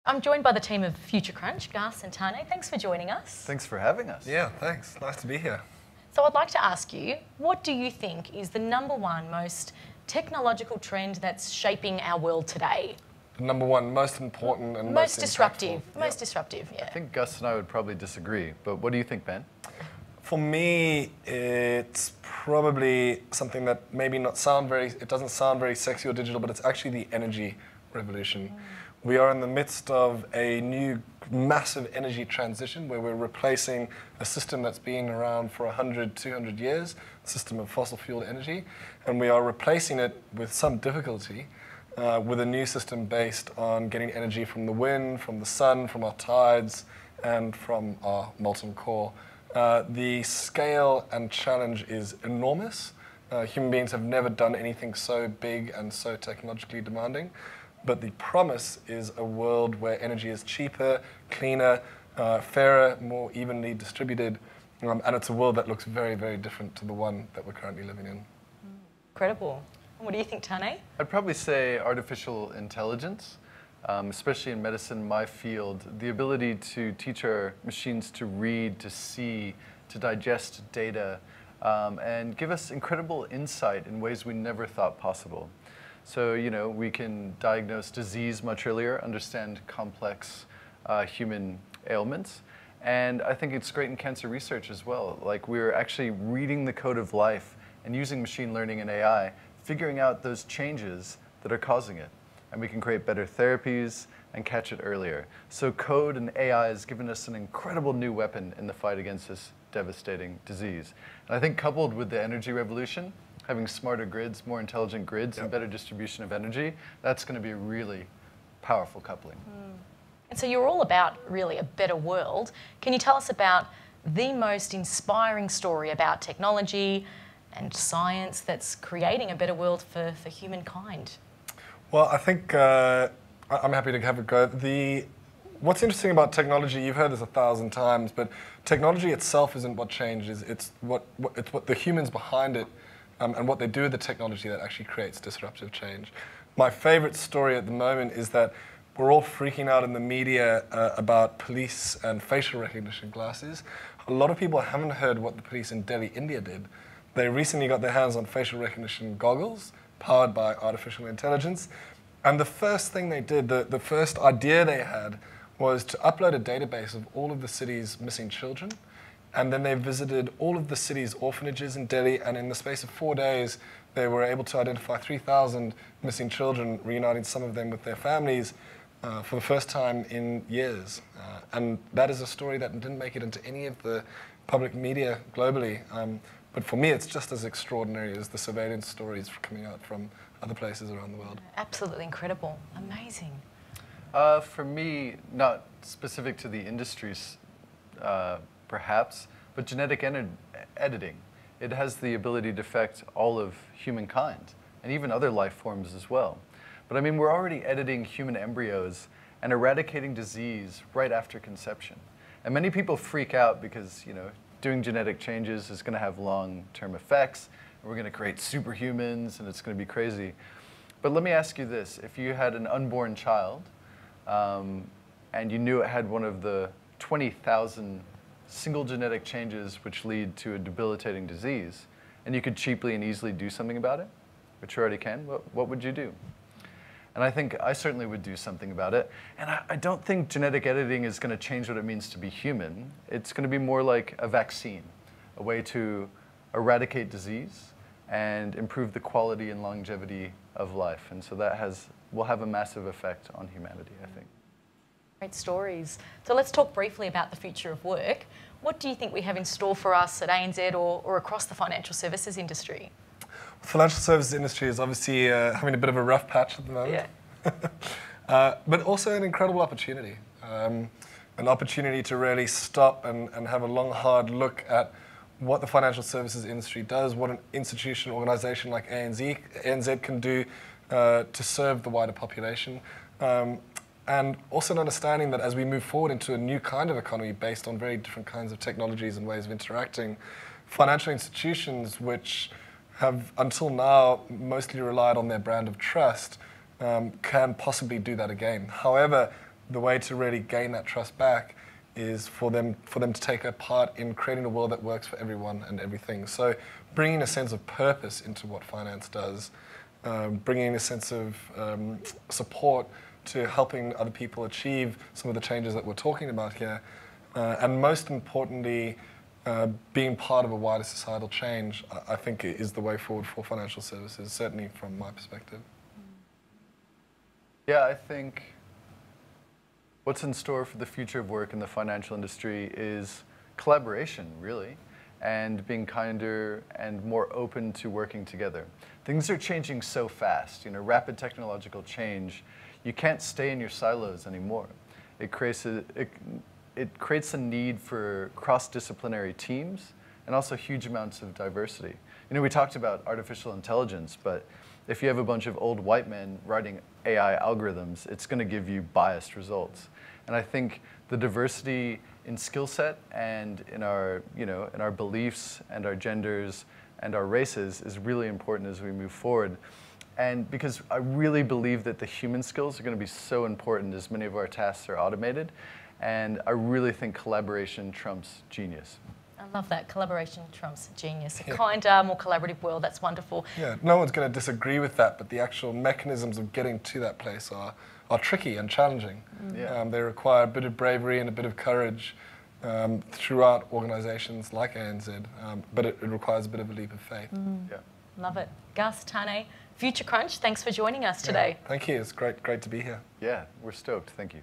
I'm joined by the team of Future Crunch, Gus and Tane. Thanks for joining us. Thanks for having us. Yeah, thanks. Nice to be here. So I'd like to ask you, what do you think is the #1 most technological trend that's shaping our world today? The #1 most important and most disruptive. impactful. Most disruptive, yeah. I think Gus and I would probably disagree, but what do you think, Ben? For me, it's probably something that maybe it doesn't sound very sexy or digital, but it's actually the energy revolution. We are in the midst of a new massive energy transition where we're replacing a system that's been around for 100, 200 years, a system of fossil fuel energy, and we are replacing it with some difficulty with a new system based on getting energy from the wind, from the sun, from our tides, and from our molten core. The scale and challenge is enormous. Human beings have never done anything so big and so technologically demanding. But the promise is a world where energy is cheaper, cleaner, fairer, more evenly distributed, and it's a world that looks very, very different to the one that we're currently living in. Incredible. What do you think, Tane? I'd probably say artificial intelligence, especially in medicine, my field. The ability to teach our machines to read, to see, to digest data, and give us incredible insight in ways we never thought possible. So, we can diagnose disease much earlier, understand complex human ailments. And I think it's great in cancer research as well. Like, we're actually reading the code of life and using machine learning and AI, figuring out those changes that are causing it. And we can create better therapies and catch it earlier. So code and AI has given us an incredible new weapon in the fight against this devastating disease. And I think coupled with the energy revolution, having smarter grids, more intelligent grids, and better distribution of energy, that's going to be a really powerful coupling. And so you're all about, really, a better world. Can you tell us about the most inspiring story about technology and science that's creating a better world for humankind? Well, I think I'm happy to have a go. What's interesting about technology, you've heard this 1,000 times, but technology itself isn't what changes. It's what the humans behind it and what they do with the technology that actually creates disruptive change. My favorite story at the moment is that we're all freaking out in the media about police and facial recognition glasses. A lot of people haven't heard what the police in Delhi, India did. They recently got their hands on facial recognition goggles powered by artificial intelligence. And the first thing they did, the first idea they had, was to upload a database of all of the city's missing children. And then they visited all of the city's orphanages in Delhi, and in the space of 4 days, they were able to identify 3,000 missing children, reuniting some of them with their families for the first time in years. And that is a story that didn't make it into any of the public media globally. But for me, it's just as extraordinary as the surveillance stories coming out from other places around the world. Absolutely incredible. Amazing. For me, not specific to the industries, perhaps, but genetic editing. It has the ability to affect all of humankind, and even other life forms as well. But I mean, we're already editing human embryos and eradicating disease right after conception. And many people freak out because, doing genetic changes is going to have long-term effects, and we're going to create superhumans, and it's going to be crazy. But let me ask you this. If you had an unborn child, and you knew it had one of the 20,000 single genetic changes which lead to a debilitating disease, and you could cheaply and easily do something about it, which you already can, what would you do? And I think I certainly would do something about it. And I don't think genetic editing is going to change what it means to be human. It's going to be more like a vaccine, a way to eradicate disease and improve the quality and longevity of life. And so that will have a massive effect on humanity, I think. Great stories. So let's talk briefly about the future of work. What do you think we have in store for us at ANZ or across the financial services industry? The financial services industry is obviously having a bit of a rough patch at the moment. Yeah. But also an incredible opportunity. An opportunity to really stop and have a long, hard look at what the financial services industry does, what an institution, organization like ANZ can do to serve the wider population. And also an understanding that as we move forward into a new kind of economy based on very different kinds of technologies and ways of interacting, financial institutions which have until now mostly relied on their brand of trust can possibly do that again. However, the way to really gain that trust back is for them to take a part in creating a world that works for everyone and everything. So bringing a sense of purpose into what finance does, bringing a sense of support to helping other people achieve some of the changes that we're talking about here, and most importantly, being part of a wider societal change, I think is the way forward for financial services, certainly from my perspective. Yeah, I think what's in store for the future of work in the financial industry is collaboration, really, and being kinder and more open to working together. Things are changing so fast, rapid technological change. You can't stay in your silos anymore. It creates a need for cross-disciplinary teams and also huge amounts of diversity. We talked about artificial intelligence, but if you have a bunch of old white men writing AI algorithms, it's going to give you biased results. And I think the diversity in skill set and in our beliefs and our genders and our races is really important as we move forward. And because I really believe that the human skills are going to be so important as many of our tasks are automated. And I really think collaboration trumps genius. I love that. Collaboration trumps genius. A kinder, more collaborative world. That's wonderful. Yeah, no one's going to disagree with that, but the actual mechanisms of getting to that place are tricky and challenging. Yeah. They require a bit of bravery and a bit of courage throughout organisations like ANZ, but it requires a bit of a leap of faith. Yeah. Love it. Gus, Tane, Future Crunch, thanks for joining us today. Yeah, thank you. It's great to be here. Yeah, we're stoked. Thank you.